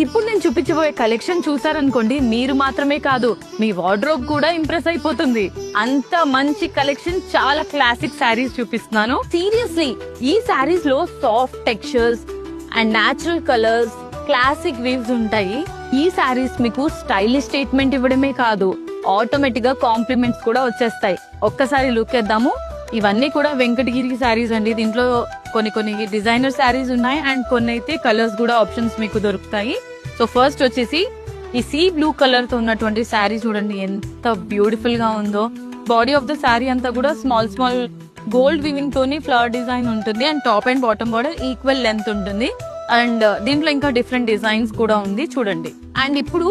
ఇప్పుడు నేను చూపించబోయే కలెక్షన్ చూసారనుకోండి, మీరు మాత్రమే కాదు మీ వార్డ్రోబ్ కూడా ఇంప్రెస్ అయిపోతుంది. అంత మంచి కలెక్షన్, చాలా క్లాసిక్ శారీస్ చూపిస్తున్నాను. సీరియస్లీ ఈ శారీస్ లో soft textures and natural colours, classic weaves ఉంటాయి. ఈ శారీస్ మీకు స్టైలిష్ స్టేట్మెంట్ ఇవ్వడమే కాదు, ఆటోమేటిక్ గా కాంప్లిమెంట్స్ కూడా వచ్చేస్తాయి. ఒక్కసారి లుక్ వేద్దాము. ఇవన్నీ కూడా వెంకటగిరి శారీస్ అండి. దీంట్లో కొన్ని డిజైనర్ శారీస్ ఉన్నాయి అండ్ కొన్ని అయితే కలర్స్ కూడా ఆప్షన్స్ మీకు దొరుకుతాయి. సో ఫస్ట్ వచ్చేసి ఈ సీ బ్లూ కలర్ తో ఉన్నటువంటి శారీ చూడండి ఎంత బ్యూటిఫుల్ గా ఉందో. బాడీ ఆఫ్ ద శారీ అంతా కూడా స్మాల్ గోల్డ్ వివింగ్ తోని ఫ్లవర్ డిజైన్ ఉంటుంది and top and bottom border equal length ఉంటుంది. అండ్ దీంట్లో ఇంకా డిఫరెంట్ డిజైన్స్ కూడా ఉంది చూడండి. అండ్ ఇప్పుడు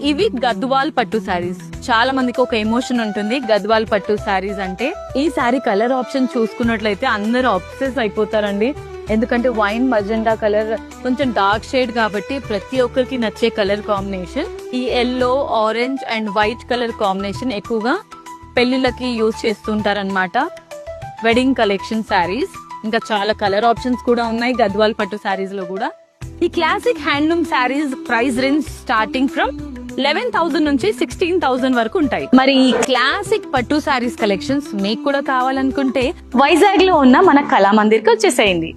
ఇవి గద్వాల్ పట్టు శారీస్. చాలా మందికి ఒక ఎమోషన్ ఉంటుంది గద్వాల్ పట్టు శారీస్ అంటే. ఈ శారీ కలర్ ఆప్షన్ చూసుకున్నట్లయితే అందరూ ఆబ్సెస్ అయిపోతారండి. ఎందుకంటే వైన్ మజెండా కలర్ కొంచెం డార్క్ షేడ్ కాబట్టి ప్రతి ఒక్కరికి నచ్చే కలర్ కాంబినేషన్. ఈ yellow, orange and white colour combination ఎక్కువగా పెళ్లిళ్ళకి యూజ్ చేస్తుంటారన్నమాట. Wedding collection saris. ఇంకా చాలా కలర్ ఆప్షన్స్ కూడా ఉన్నాయి గద్వాల్ పట్టు శారీస్ లో కూడా. ఈ classic handloom saris price range starting from 11,000 నుంచి 16,000 వరకు ఉంటాయి. మరి ఈ క్లాసిక్ పట్టు శారీస్ కలెక్షన్స్ మీకు కూడా కావాలనుకుంటే వైజాగ్ లో ఉన్న మన కళామందిర్ కి వచ్చేసేయండి.